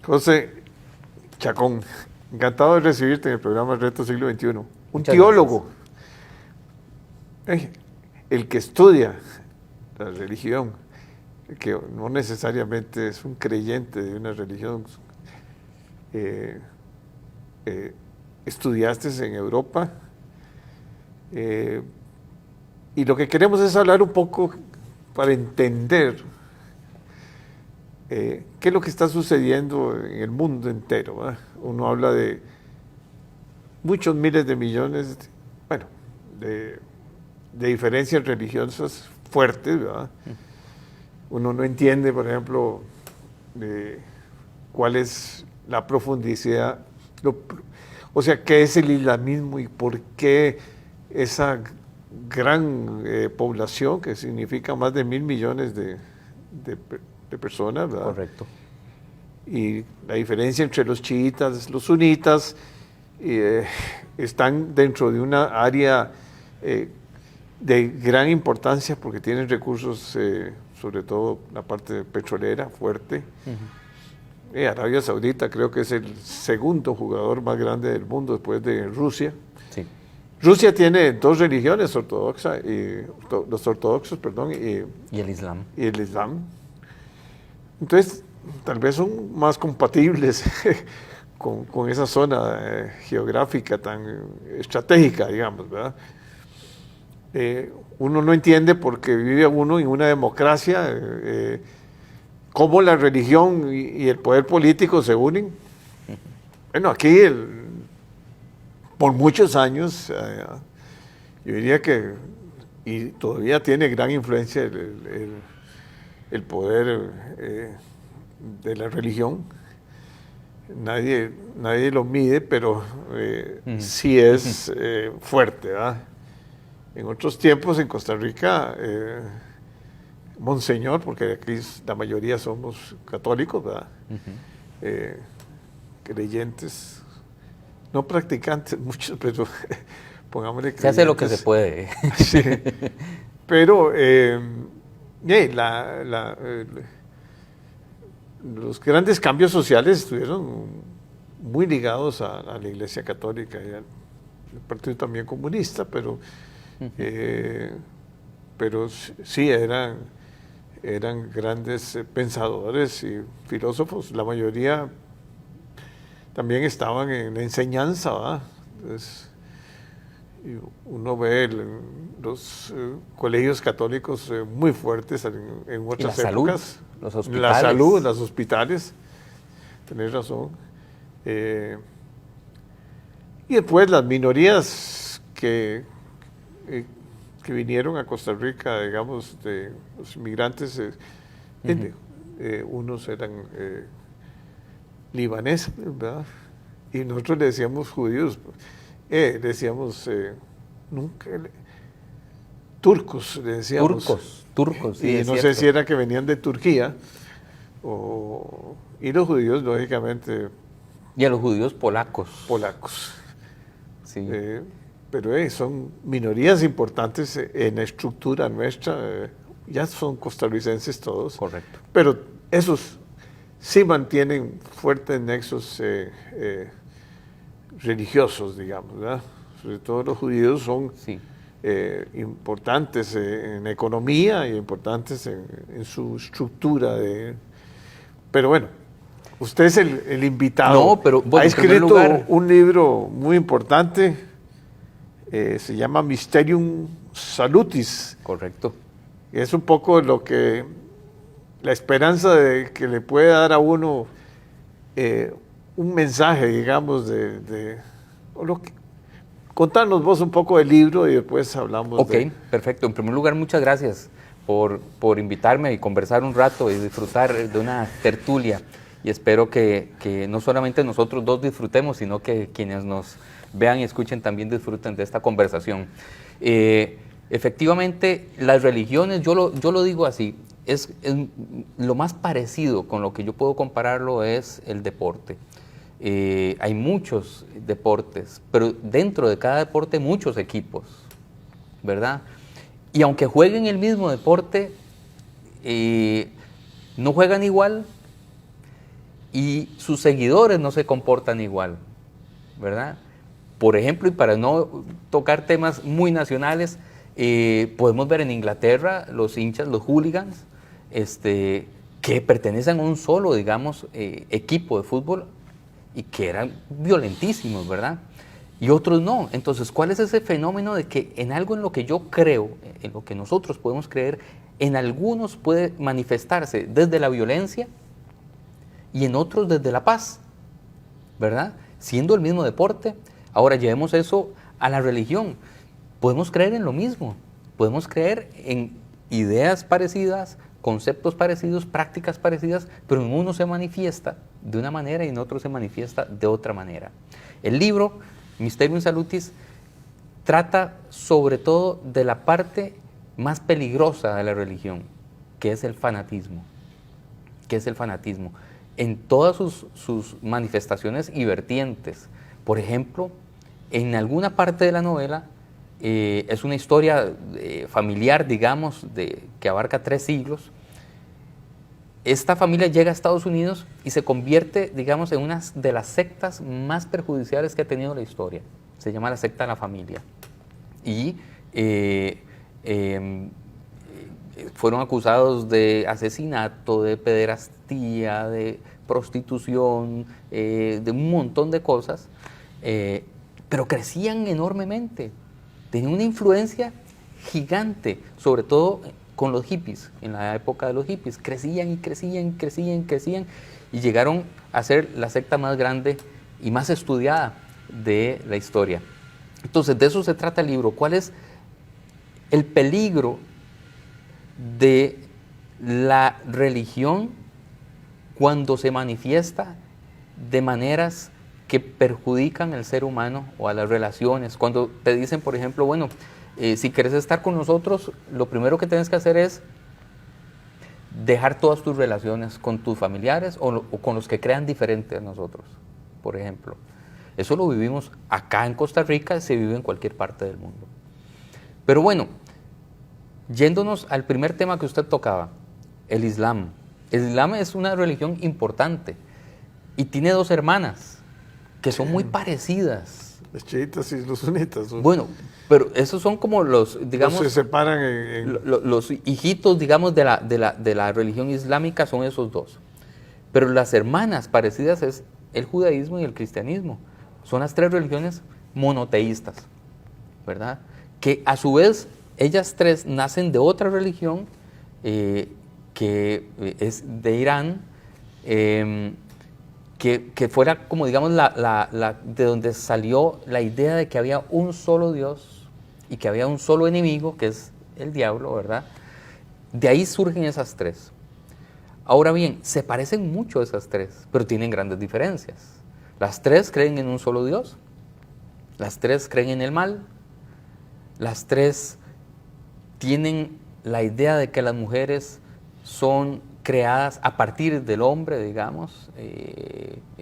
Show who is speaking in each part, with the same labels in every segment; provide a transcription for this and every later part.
Speaker 1: José Chacón, encantado de recibirte en el programa Reto Siglo XXI. Un
Speaker 2: Muchas
Speaker 1: teólogo, el que estudia la religión, que no necesariamente es un creyente de una religión. Estudiaste en Europa, y lo que queremos es hablar un poco para entender qué es lo que está sucediendo en el mundo entero, ¿verdad? Uno habla de muchos miles de millones, bueno, de diferencias religiosas fuertes, ¿verdad? Uno no entiende, por ejemplo, cuál es la profundidad, o sea, qué es el islamismo y por qué esa gran población, que significa más de 1.000 millones de personas, ¿verdad?
Speaker 2: Correcto.
Speaker 1: Y la diferencia entre los chiitas, los sunitas, están dentro de una área de gran importancia porque tienen recursos, sobre todo la parte petrolera fuerte. Arabia Saudita creo que es el segundo jugador más grande del mundo después de Rusia.
Speaker 2: Sí.
Speaker 1: Rusia tiene dos religiones ortodoxas, los ortodoxos, perdón,
Speaker 2: Y el Islam.
Speaker 1: y el Islam. Entonces, tal vez son más compatibles con esa zona geográfica tan estratégica, digamos, ¿verdad? Uno no entiende porque vive uno en una democracia, cómo la religión y el poder político se unen. Bueno, aquí por muchos años, yo diría que, y todavía tiene gran influencia el poder de la religión. Nadie lo mide, pero sí es fuerte, ¿verdad? En otros tiempos en Costa Rica, Monseñor, porque aquí la mayoría somos católicos, ¿verdad? Creyentes, no practicantes muchos, pero pongámosle creyentes.
Speaker 2: Se hace lo que se puede.
Speaker 1: Sí, pero los grandes cambios sociales estuvieron muy ligados a la Iglesia Católica y al Partido también comunista, pero sí eran grandes pensadores y filósofos. La mayoría también estaban en la enseñanza, ¿verdad? Entonces, uno ve los colegios católicos muy fuertes en otras épocas.
Speaker 2: Los hospitales.
Speaker 1: La salud, los hospitales, tenés razón. Y después las minorías que vinieron a Costa Rica, digamos, de los inmigrantes, unos eran libaneses, ¿verdad? Y nosotros le decíamos judíos, decíamos nunca, turcos, le decíamos.
Speaker 2: Turcos, sí.
Speaker 1: Y no sé si era que venían de Turquía, y los judíos, lógicamente.
Speaker 2: Y a los judíos polacos.
Speaker 1: Sí. Pero son minorías importantes en la estructura nuestra, ya son costarricenses todos.
Speaker 2: Correcto.
Speaker 1: Pero esos sí mantienen fuertes nexos religiosos, digamos, ¿verdad? Sobre todo los judíos son importantes en economía y importantes en su estructura. Pero bueno, usted es el invitado.
Speaker 2: No, pero bueno,
Speaker 1: ha escrito un libro muy importante, se llama Mysterium Salutis.
Speaker 2: Correcto.
Speaker 1: Es un poco la esperanza de que le pueda dar a uno un mensaje, digamos, contanos vos un poco del libro y después hablamos.
Speaker 2: Perfecto. En primer lugar, muchas gracias por invitarme y conversar un rato y disfrutar de una tertulia. Y espero que no solamente nosotros dos disfrutemos, sino que quienes nos vean y escuchen también disfruten de esta conversación. Efectivamente, las religiones, yo lo digo así, es lo más parecido con lo que yo puedo compararlo es el deporte. Hay muchos deportes, pero dentro de cada deporte muchos equipos, ¿verdad? Y aunque jueguen el mismo deporte, no juegan igual, y sus seguidores no se comportan igual, ¿verdad? Por ejemplo, y para no tocar temas muy nacionales, podemos ver en Inglaterra los hinchas, los hooligans, que pertenecen a un solo, digamos, equipo de fútbol y que eran violentísimos, ¿verdad? Y otros no. Entonces, ¿cuál es ese fenómeno de que en algo en lo que yo creo, en lo que nosotros podemos creer, en algunos puede manifestarse desde la violencia y en otros desde la paz, ¿verdad? Siendo el mismo deporte. Ahora llevemos eso a la religión. Podemos creer en lo mismo, podemos creer en ideas parecidas, conceptos parecidos, prácticas parecidas, pero en uno se manifiesta de una manera y en otro se manifiesta de otra manera. El libro, Mysterium Salutis, trata sobre todo de la parte más peligrosa de la religión, que es el fanatismo. ¿Qué es el fanatismo? En todas sus manifestaciones y vertientes. Por ejemplo, en alguna parte de la novela, es una historia familiar, digamos, que abarca 3 siglos. Esta familia llega a Estados Unidos y se convierte, digamos, en una de las sectas más perjudiciales que ha tenido la historia. Se llama la secta de la familia. Y fueron acusados de asesinato, de pederastía, de prostitución, de un montón de cosas, pero crecían enormemente, tenían una influencia gigante, sobre todo con los hippies, en la época de los hippies, crecían y crecían, crecían, crecían, y llegaron a ser la secta más grande y más estudiada de la historia. Entonces, de eso se trata el libro. ¿Cuál es el peligro de la religión cuando se manifiesta de maneras que perjudican al ser humano o a las relaciones? Cuando te dicen, por ejemplo, bueno, si quieres estar con nosotros, lo primero que tienes que hacer es dejar todas tus relaciones con tus familiares o con los que crean diferente a nosotros, por ejemplo. Eso lo vivimos acá en Costa Rica, se vive en cualquier parte del mundo. Pero bueno, yéndonos al primer tema que usted tocaba, el Islam. El Islam es una religión importante y tiene 2 hermanas que son muy parecidas.
Speaker 1: Los chiitas y los sunitas.
Speaker 2: Bueno, pero esos son como los, digamos,
Speaker 1: se separan
Speaker 2: los hijitos, digamos, de la religión islámica son esos 2. Pero las hermanas parecidas es el judaísmo y el cristianismo. Son las 3 religiones monoteístas, ¿verdad? Que a su vez ellas 3 nacen de otra religión que es de Irán, que fuera como, digamos, de donde salió la idea de que había un solo Dios y que había un solo enemigo, que es el diablo, ¿verdad? De ahí surgen esas 3. Ahora bien, se parecen mucho esas 3, pero tienen grandes diferencias. Las 3 creen en un solo Dios, las 3 creen en el mal, las 3 tienen la idea de que las mujeres son creadas a partir del hombre, digamos,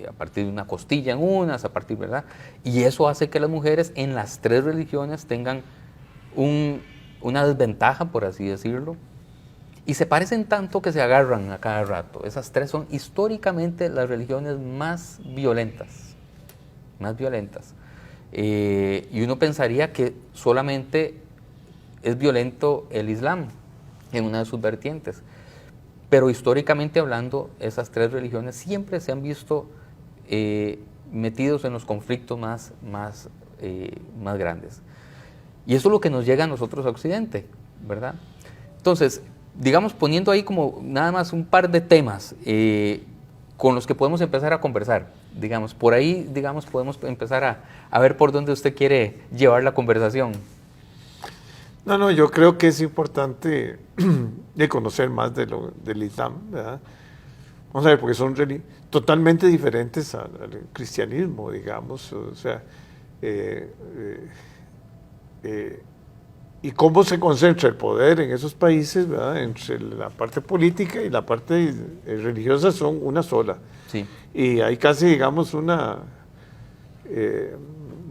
Speaker 2: a partir de una costilla en unas, a partir, ¿verdad? Y eso hace que las mujeres en las 3 religiones tengan una desventaja, por así decirlo, y se parecen tanto que se agarran a cada rato. Esas 3 son históricamente las religiones más violentas, y uno pensaría que solamente es violento el Islam en una de sus vertientes. Pero históricamente hablando, esas 3 religiones siempre se han visto metidos en los conflictos más grandes. Y eso es lo que nos llega a nosotros a Occidente, ¿verdad? Entonces, digamos, poniendo ahí como nada más un par de temas con los que podemos empezar a conversar. Digamos, por ahí, digamos, podemos empezar a ver por dónde usted quiere llevar la conversación.
Speaker 1: No, yo creo que es importante de conocer más del Islam, ¿verdad? Vamos a ver, porque son totalmente diferentes al cristianismo, digamos, o sea, y cómo se concentra el poder en esos países, ¿verdad? Entre la parte política y la parte religiosa son una sola.
Speaker 2: Sí.
Speaker 1: Y hay casi, digamos, no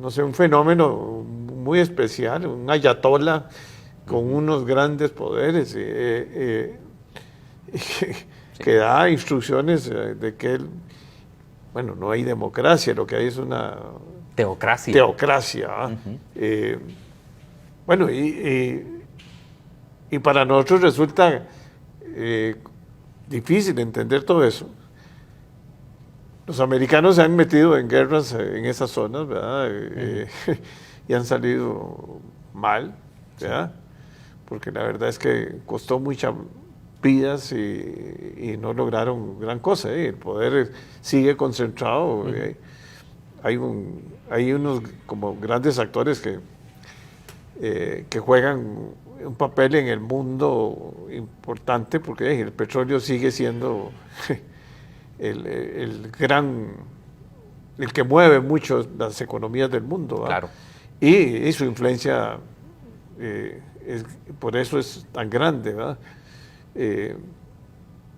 Speaker 1: sé, un fenómeno muy especial, un ayatollah con unos grandes poderes que da instrucciones de que él bueno, no hay democracia, lo que hay es una
Speaker 2: Teocracia.
Speaker 1: teocracia. Bueno, y para nosotros resulta difícil entender todo eso. Los americanos se han metido en guerras en esas zonas, ¿verdad? Y han salido mal, ¿verdad? Porque la verdad es que costó muchas vidas y no lograron gran cosa. El poder sigue concentrado. Hay unos como grandes actores que juegan un papel en el mundo importante porque el petróleo sigue siendo el que mueve mucho las economías del mundo, ¿verdad?
Speaker 2: Claro.
Speaker 1: Y su influencia por eso es tan grande, ¿verdad?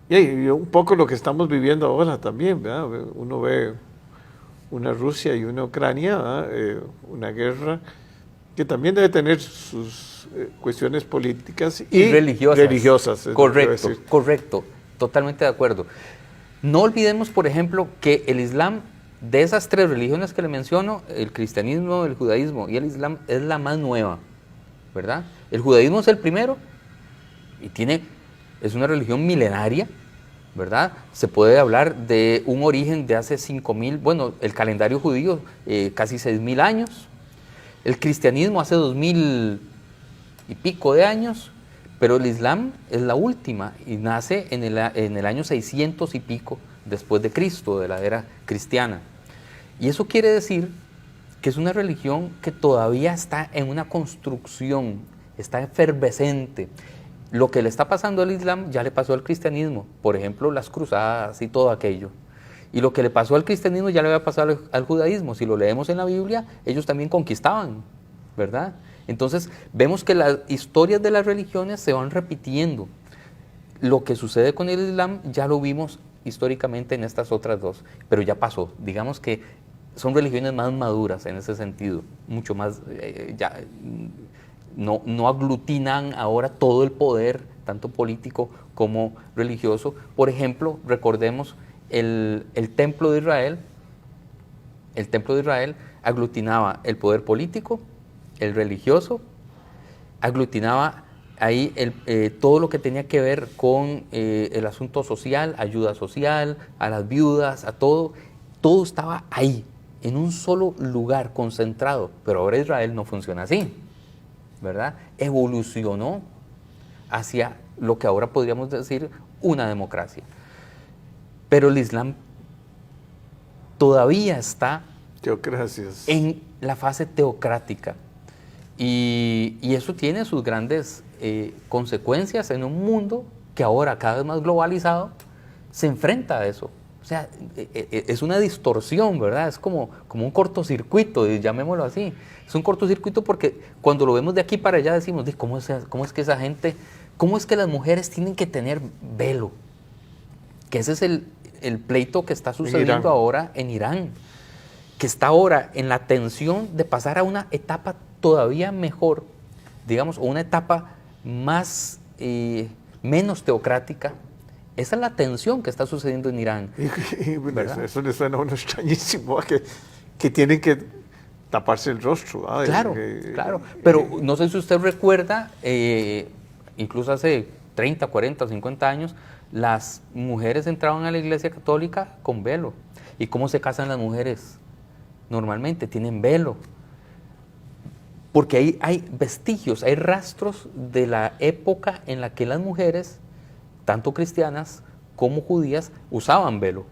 Speaker 1: Y un poco lo que estamos viviendo ahora también, ¿verdad? Uno ve una Rusia y una Ucrania, ¿verdad? Una guerra que también debe tener sus cuestiones políticas y religiosas.
Speaker 2: Correcto, correcto, totalmente de acuerdo. No olvidemos, por ejemplo, que el Islam, de esas tres religiones que le menciono, el cristianismo, el judaísmo y el Islam, es la más nueva, ¿verdad? El judaísmo es el primero y es una religión milenaria, ¿verdad? Se puede hablar de un origen de hace 5.000, bueno, el calendario judío, casi 6.000 años. El cristianismo hace 2.000 y pico de años, pero el Islam es la última y nace en el año 600 y pico después de Cristo, de la era cristiana. Y eso quiere decir que es una religión que todavía está en una construcción, está efervescente. Lo que le está pasando al Islam ya le pasó al cristianismo, por ejemplo, las cruzadas y todo aquello. Y lo que le pasó al cristianismo ya le había pasado al judaísmo. Si lo leemos en la Biblia, ellos también conquistaban, ¿verdad? Entonces, vemos que las historias de las religiones se van repitiendo. Lo que sucede con el Islam ya lo vimos históricamente en estas otras dos, pero ya pasó. Digamos que son religiones más maduras en ese sentido, mucho más, no aglutinan ahora todo el poder, tanto político como religioso. Por ejemplo, recordemos el templo de Israel. El templo de Israel aglutinaba el poder político, el religioso, aglutinaba ahí todo lo que tenía que ver con el asunto social, ayuda social, a las viudas, a todo estaba ahí, en un solo lugar, concentrado. Pero ahora Israel no funciona así, ¿verdad? Evolucionó hacia lo que ahora podríamos decir una democracia. Pero el Islam todavía está en la fase teocrática. Y eso tiene sus grandes consecuencias en un mundo que ahora, cada vez más globalizado, se enfrenta a eso. O sea, es una distorsión, ¿verdad? Es como un cortocircuito, llamémoslo así. Es un cortocircuito porque cuando lo vemos de aquí para allá decimos, ¿cómo es que esa gente, cómo es que las mujeres tienen que tener velo? Que ese es el pleito que está sucediendo ahora en Irán, que está ahora en la tensión de pasar a una etapa todavía mejor, digamos, o una etapa más, menos teocrática. Esa es la tensión que está sucediendo en Irán.
Speaker 1: Bueno, eso le suena a uno extrañísimo, que tienen que taparse el rostro.
Speaker 2: Claro, claro. Pero no sé si usted recuerda, incluso hace 30, 40, 50 años, las mujeres entraban a la iglesia católica con velo. ¿Y cómo se casan las mujeres? Normalmente tienen velo. Porque hay vestigios, hay rastros de la época en la que las mujeres, tanto cristianas como judías, usaban velo,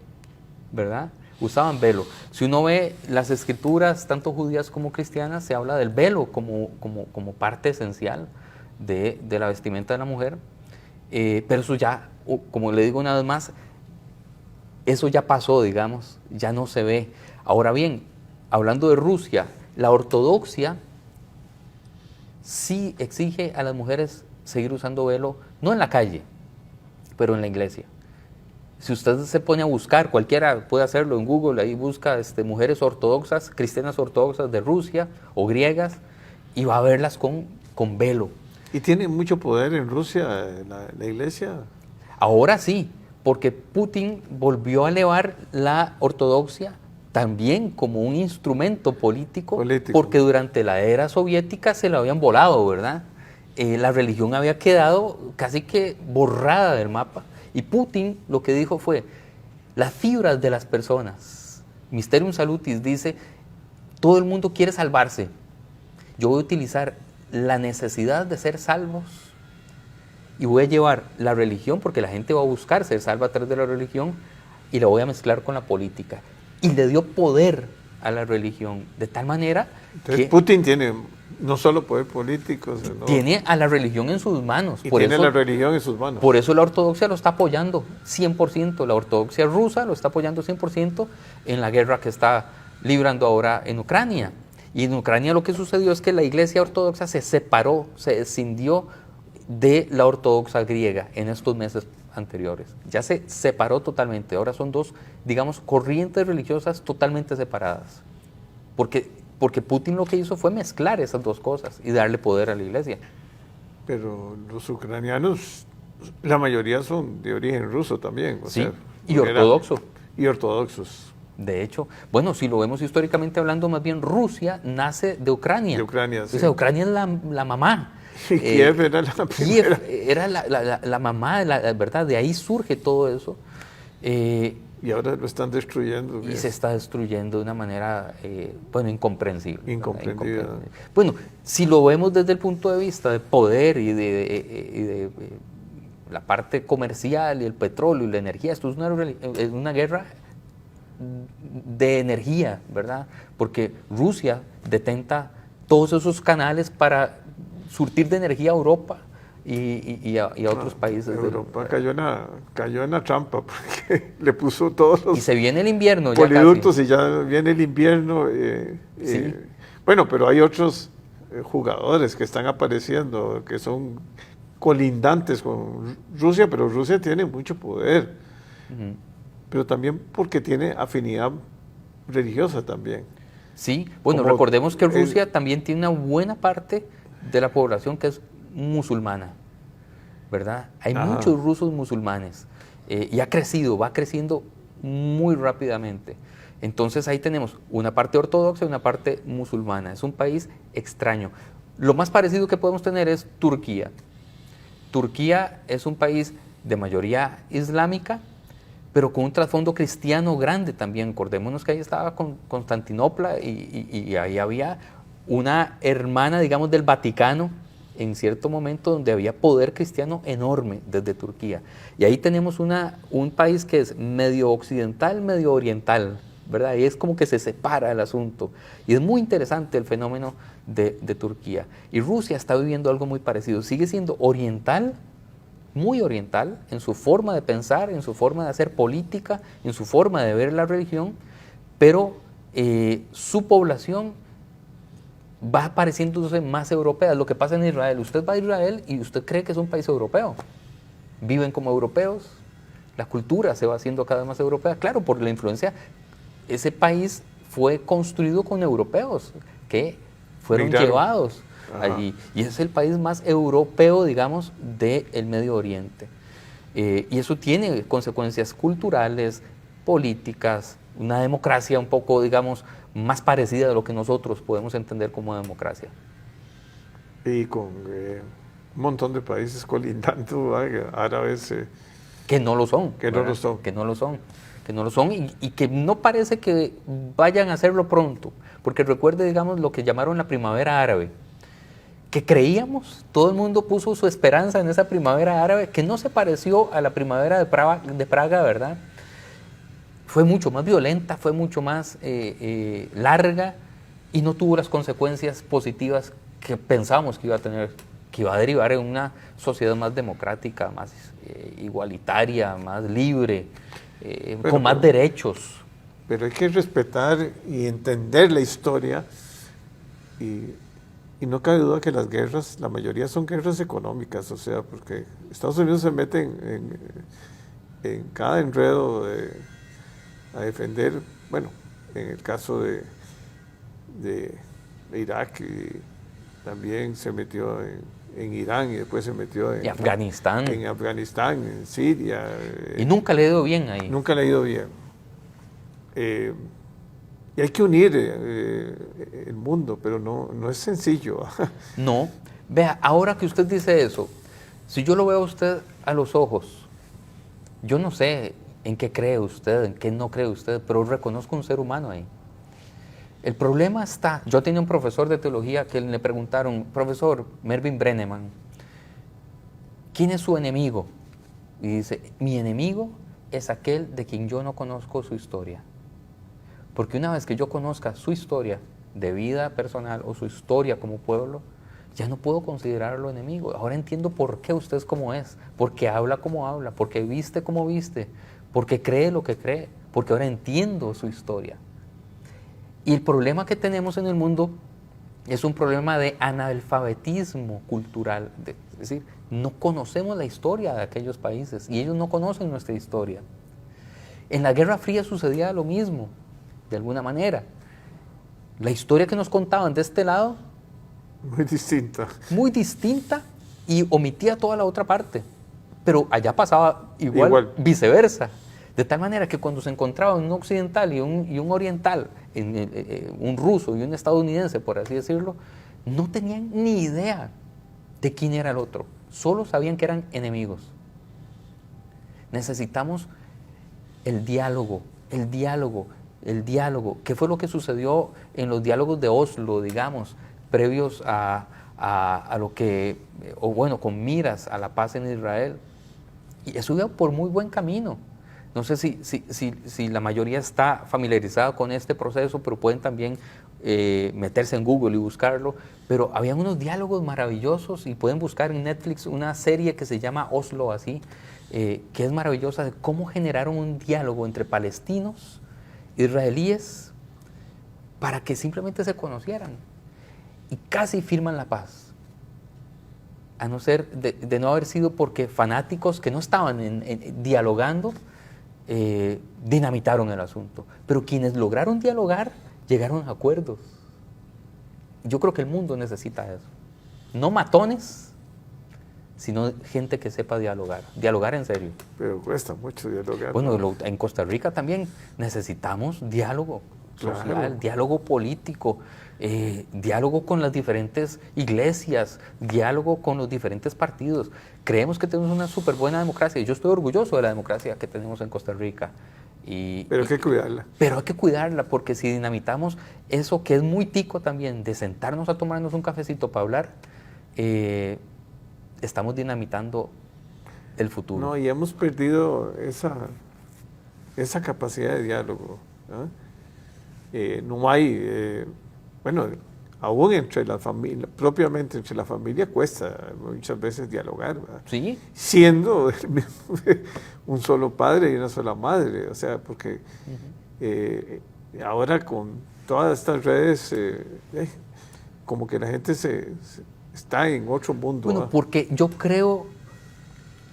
Speaker 2: ¿verdad? Usaban velo. Si uno ve las escrituras, tanto judías como cristianas, se habla del velo como parte esencial de la vestimenta de la mujer. Pero eso ya, como le digo una vez más, eso ya pasó, digamos, ya no se ve. Ahora bien, hablando de Rusia, la ortodoxia sí exige a las mujeres seguir usando velo, no en la calle, pero en la iglesia. Si usted se pone a buscar, cualquiera puede hacerlo en Google, ahí busca mujeres ortodoxas, cristianas ortodoxas de Rusia o griegas, y va a verlas con velo.
Speaker 1: ¿Y tiene mucho poder en Rusia la iglesia?
Speaker 2: Ahora sí, porque Putin volvió a elevar la ortodoxia también como un instrumento político, porque durante la era soviética se lo habían volado, ¿verdad? La religión había quedado casi que borrada del mapa. Y Putin lo que dijo fue, las fibras de las personas, Mysterium Salutis dice, todo el mundo quiere salvarse. Yo voy a utilizar la necesidad de ser salvos y voy a llevar la religión, porque la gente va a buscar ser salva a través de la religión, y la voy a mezclar con la política. Y le dio poder a la religión, de tal manera
Speaker 1: Entonces,
Speaker 2: que
Speaker 1: Putin tiene no solo poder político, sino
Speaker 2: tiene a la religión en sus manos.
Speaker 1: Y tiene la religión en sus manos.
Speaker 2: Por eso la ortodoxia lo está apoyando 100%. La ortodoxia rusa lo está apoyando 100% en la guerra que está librando ahora en Ucrania. Y en Ucrania lo que sucedió es que la iglesia ortodoxa se separó, se escindió de la ortodoxa griega en estos meses anteriores. Ya se separó totalmente. Ahora son dos, digamos, corrientes religiosas totalmente separadas. Porque Putin lo que hizo fue mezclar esas dos cosas y darle poder a la iglesia.
Speaker 1: Pero los ucranianos, la mayoría son de origen ruso también.
Speaker 2: Sí, y ortodoxo.
Speaker 1: Y ortodoxos.
Speaker 2: De hecho, bueno, si lo vemos históricamente hablando, más bien Rusia nace de Ucrania.
Speaker 1: De Ucrania, sí.
Speaker 2: O sea, Ucrania es la mamá.
Speaker 1: Y Kiev era la primera.
Speaker 2: Kiev era la mamá, ¿verdad? De ahí surge todo eso.
Speaker 1: Y ahora lo están destruyendo.
Speaker 2: Y se está destruyendo de una manera, incomprensible.
Speaker 1: Incomprendida.
Speaker 2: Bueno, si lo vemos desde el punto de vista de poder y de la parte comercial y el petróleo y la energía, esto es una guerra de energía, ¿verdad? Porque Rusia detenta todos esos canales para surtir de energía a Europa y a otros países.
Speaker 1: Europa cayó en la trampa porque le puso todos los
Speaker 2: y se viene el invierno
Speaker 1: poliductos y ya viene el invierno.
Speaker 2: Sí.
Speaker 1: Bueno, pero hay otros jugadores que están apareciendo que son colindantes con Rusia, pero Rusia tiene mucho poder. Pero también porque tiene afinidad religiosa también.
Speaker 2: Sí, bueno,
Speaker 1: Como
Speaker 2: recordemos que Rusia también tiene una buena parte de la población que es musulmana, ¿verdad? Hay muchos rusos musulmanes y va creciendo muy rápidamente. Entonces ahí tenemos una parte ortodoxa y una parte musulmana. Es un país extraño. Lo más parecido que podemos tener es Turquía. Turquía es un país de mayoría islámica, pero con un trasfondo cristiano grande también. Acordémonos que ahí estaba Constantinopla y ahí había una hermana, digamos, del Vaticano en cierto momento donde había poder cristiano enorme desde Turquía. Y ahí tenemos un país que es medio occidental, medio oriental, ¿verdad? Y es como que se separa el asunto. Y es muy interesante el fenómeno de Turquía. Y Rusia está viviendo algo muy parecido. Sigue siendo oriental, muy oriental en su forma de pensar, en su forma de hacer política, en su forma de ver la religión, pero su población va pareciéndose más europea. Lo que pasa en Israel, usted va a Israel y usted cree que es un país europeo. Viven como europeos, la cultura se va haciendo cada vez más europea. Claro, por la influencia, ese país fue construido con europeos que fueron llevados allí. Y es el país más europeo, digamos, del Medio Oriente. Y eso tiene consecuencias culturales, políticas, una democracia un poco, digamos, más parecida a lo que nosotros podemos entender como democracia.
Speaker 1: Y con un montón de países colindantes, árabes.
Speaker 2: Que no lo son.
Speaker 1: Que no lo son.
Speaker 2: Que no lo son. Que no lo son y que no parece que vayan a hacerlo pronto. Porque recuerde, digamos, lo que llamaron la primavera árabe. Que creíamos, todo el mundo puso su esperanza en esa primavera árabe, que no se pareció a la primavera de Praga, ¿verdad? Fue mucho más violenta, fue mucho más larga y no tuvo las consecuencias positivas que pensábamos que iba a tener, que iba a derivar en una sociedad más democrática, más igualitaria, más libre, con más derechos.
Speaker 1: Pero hay que respetar y entender la historia y no cabe duda que las guerras, la mayoría son guerras económicas, o sea, porque Estados Unidos se mete en cada enredo a defender, bueno, en el caso de Irak, y también se metió en Irán y después se metió
Speaker 2: Y Afganistán.
Speaker 1: en Afganistán, en Siria.
Speaker 2: Y nunca le ha ido bien ahí.
Speaker 1: Nunca le ha ido bien. Y hay que unir el mundo, pero no es sencillo.
Speaker 2: No. Vea, ahora que usted dice eso, si yo lo veo a usted a los ojos, yo no sé en qué cree usted, en qué no cree usted, pero reconozco un ser humano ahí. El problema está, yo tenía un profesor de teología que le preguntaron, profesor Mervyn Brenneman, ¿quién es su enemigo? Y dice, mi enemigo es aquel de quien yo no conozco su historia. Porque una vez que yo conozca su historia de vida personal o su historia como pueblo, ya no puedo considerarlo enemigo. Ahora entiendo por qué usted es como es, porque habla como habla, porque viste como viste, porque cree lo que cree, porque ahora entiendo su historia. Y el problema que tenemos en el mundo es un problema de analfabetismo cultural. Es decir, no conocemos la historia de aquellos países y ellos no conocen nuestra historia. En la Guerra Fría sucedía lo mismo, de alguna manera. La historia que nos contaban de este lado, muy distinta y omitía toda la otra parte. Pero allá pasaba igual. Viceversa. De tal manera que cuando se encontraba un occidental y un oriental, un ruso y un estadounidense, por así decirlo, no tenían ni idea de quién era el otro. Solo sabían que eran enemigos. Necesitamos el diálogo, el diálogo, el diálogo. ¿Qué fue lo que sucedió en los diálogos de Oslo, digamos, previos a lo que, o bueno, con miras a la paz en Israel? Y eso iba por muy buen camino. No sé si la mayoría está familiarizada con este proceso, pero pueden también meterse en Google y buscarlo. Pero habían unos diálogos maravillosos y pueden buscar en Netflix una serie que se llama Oslo, así, que es maravillosa, de cómo generaron un diálogo entre palestinos, israelíes, para que simplemente se conocieran. Y casi firman la paz. A no ser de no haber sido porque fanáticos que no estaban dialogando, dinamitaron el asunto. Pero quienes lograron dialogar llegaron a acuerdos. Yo creo que el mundo necesita eso. No matones, sino gente que sepa dialogar. Dialogar en serio.
Speaker 1: Pero cuesta mucho dialogar.
Speaker 2: Bueno, en Costa Rica también necesitamos diálogo social, claro. Diálogo político, diálogo con las diferentes iglesias, diálogo con los diferentes partidos. Creemos que tenemos una súper buena democracia y yo estoy orgulloso de la democracia que tenemos en Costa Rica.
Speaker 1: Pero hay que cuidarla.
Speaker 2: Pero hay que cuidarla, porque si dinamitamos eso que es muy tico también, de sentarnos a tomarnos un cafecito para hablar, estamos dinamitando el futuro.
Speaker 1: No, y hemos perdido esa capacidad de diálogo, ¿no? No hay, bueno, aún entre la familia, propiamente entre la familia cuesta muchas veces dialogar, ¿verdad?
Speaker 2: Sí.
Speaker 1: Siendo un solo padre y una sola madre, o sea, porque ahora con todas estas redes, como que la gente está en otro mundo.
Speaker 2: Bueno, porque yo creo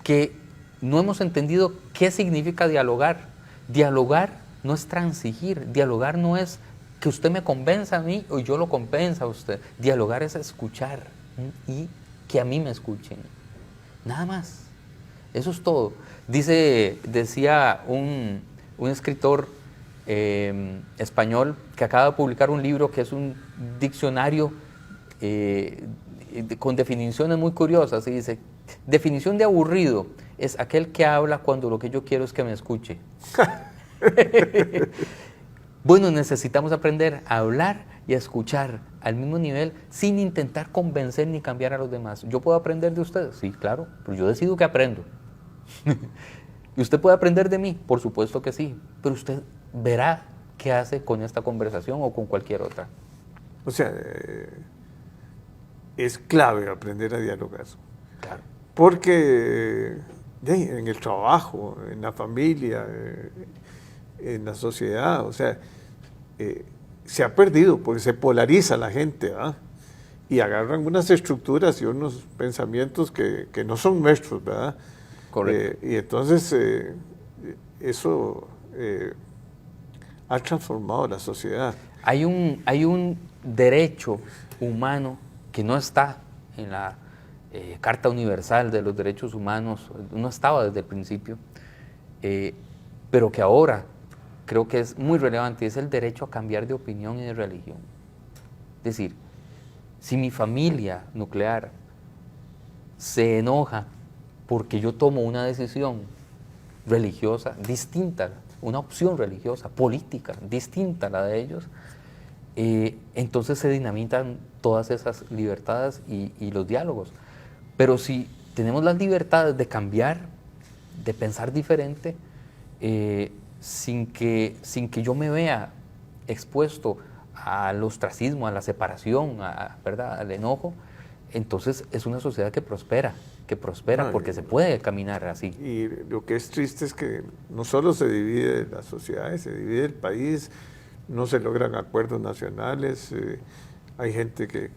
Speaker 2: que no hemos entendido qué significa dialogar. Dialogar no es transigir, dialogar no es que usted me convenza a mí o yo lo convenza a usted. Dialogar es escuchar y que a mí me escuchen. Nada más. Eso es todo. Decía un escritor español que acaba de publicar un libro que es un diccionario con definiciones muy curiosas. Y dice, definición de aburrido es aquel que habla cuando lo que yo quiero es que me escuche. Bueno, necesitamos aprender a hablar y a escuchar al mismo nivel sin intentar convencer ni cambiar a los demás. ¿Yo puedo aprender de ustedes? Sí, claro, pero yo decido que aprendo. ¿Y usted puede aprender de mí? Por supuesto que sí, pero usted verá qué hace con esta conversación o con cualquier otra.
Speaker 1: O sea, es clave aprender a dialogar.
Speaker 2: Claro.
Speaker 1: Porque en el trabajo, en la familia, en la sociedad, o sea, se ha perdido porque se polariza la gente, ¿verdad? Y agarran unas estructuras y unos pensamientos que no son nuestros, ¿verdad?
Speaker 2: Correcto.
Speaker 1: Y entonces eso ha transformado la sociedad.
Speaker 2: Hay un derecho humano que no está Carta Universal de los Derechos Humanos, no estaba desde el principio, pero que ahora creo que es muy relevante, es el derecho a cambiar de opinión y de religión. Es decir, si mi familia nuclear se enoja porque yo tomo una decisión religiosa distinta, una opción religiosa, política, distinta a la de ellos, entonces se dinamitan todas esas libertades y los diálogos. Pero si tenemos las libertades de cambiar, de pensar diferente, sin que yo me vea expuesto al ostracismo, a la separación, ¿verdad?, al enojo, entonces es una sociedad que prospera porque se puede caminar así.
Speaker 1: Y lo que es triste es que no solo se divide la sociedad, se divide el país, no se logran acuerdos nacionales, hay gente que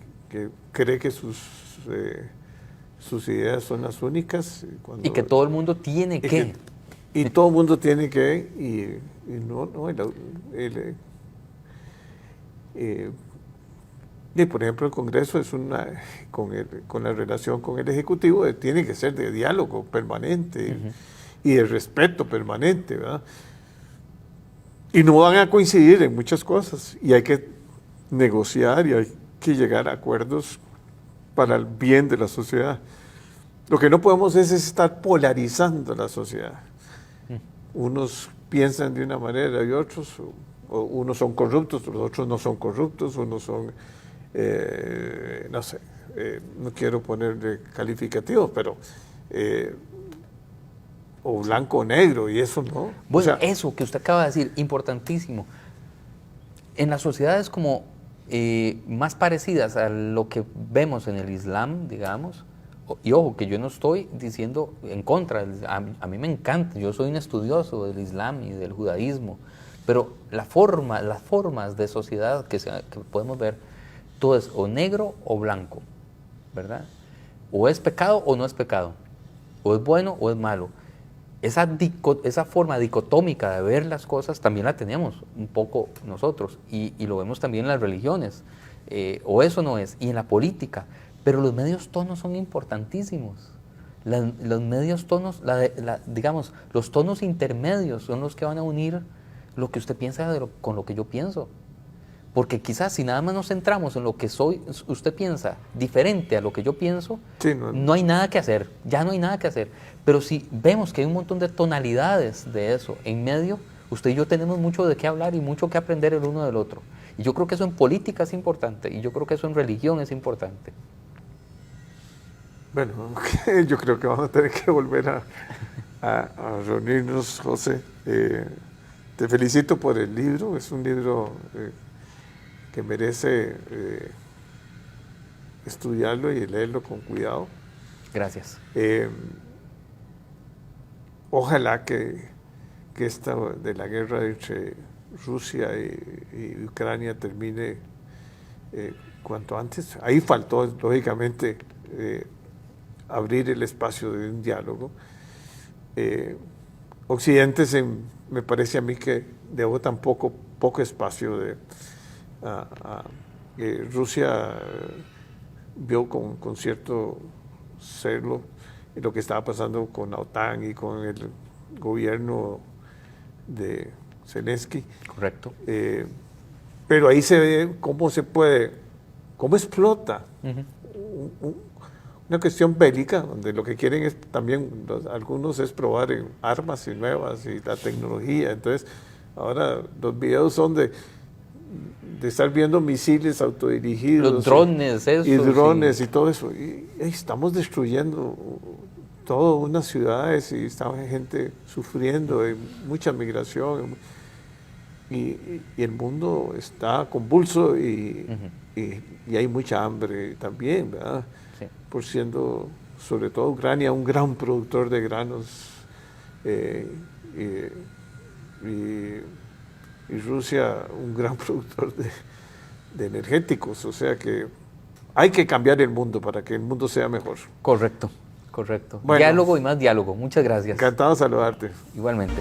Speaker 1: cree que sus ideas son las únicas.
Speaker 2: Y que todo el mundo tiene que.
Speaker 1: Y todo el mundo tiene que, y no, por ejemplo, el Congreso es con la relación con el Ejecutivo, tiene que ser de diálogo permanente y de respeto permanente, ¿verdad? Y no van a coincidir en muchas cosas, y hay que negociar y hay que llegar a acuerdos para el bien de la sociedad. Lo que no podemos es estar polarizando la sociedad. Unos piensan de una manera y otros, o unos son corruptos, los otros no son corruptos, unos son, no sé, no quiero ponerle calificativos, pero o blanco o negro, y eso no.
Speaker 2: Bueno, o sea, eso que usted acaba de decir, importantísimo. En las sociedades como más parecidas a lo que vemos en el Islam, digamos, y ojo, que yo no estoy diciendo en contra, a mí me encanta, yo soy un estudioso del Islam y del judaísmo, pero las formas de sociedad que podemos ver, todo es o negro o blanco, ¿verdad? O es pecado o no es pecado, o es bueno o es malo. Esa forma dicotómica de ver las cosas también la tenemos un poco nosotros, y lo vemos también en las religiones, o eso no es, y en la política. Pero los medios tonos son importantísimos. Los medios tonos, digamos, los tonos intermedios son los que van a unir lo que usted piensa con lo que yo pienso. Porque quizás si nada más nos centramos en lo que usted piensa diferente a lo que yo pienso, sí, no hay nada que hacer, ya no hay nada que hacer. Pero si vemos que hay un montón de tonalidades de eso en medio, usted y yo tenemos mucho de qué hablar y mucho que aprender el uno del otro. Y yo creo que eso en política es importante, y yo creo que eso en religión es importante.
Speaker 1: Bueno, yo creo que vamos a tener que volver a reunirnos, José. Te felicito por el libro, es un libro que merece estudiarlo y leerlo con cuidado.
Speaker 2: Gracias.
Speaker 1: Ojalá que esta de la guerra entre Rusia y Ucrania termine cuanto antes. Ahí faltó, lógicamente, abrir el espacio de un diálogo. Occidente me parece a mí que dejó tan poco espacio Rusia vio con cierto celo lo que estaba pasando con la OTAN y con el gobierno de Zelensky.
Speaker 2: Correcto.
Speaker 1: Pero ahí se ve cómo explota una cuestión bélica, donde lo que quieren es también, algunos es probar en armas y nuevas y la tecnología. Entonces, ahora los videos son de estar viendo misiles autodirigidos.
Speaker 2: Los drones,
Speaker 1: y drones, sí, y todo eso. Y estamos destruyendo todas unas ciudades y está gente sufriendo, hay mucha migración. Y el mundo está convulso y hay mucha hambre también, ¿verdad? Sí. Por siendo, sobre todo Ucrania, un gran productor de granos y Rusia un gran productor de energéticos, o sea que hay que cambiar el mundo para que el mundo sea mejor.
Speaker 2: Correcto. Bueno, diálogo y más diálogo. Muchas gracias.
Speaker 1: Encantado de saludarte.
Speaker 2: Igualmente.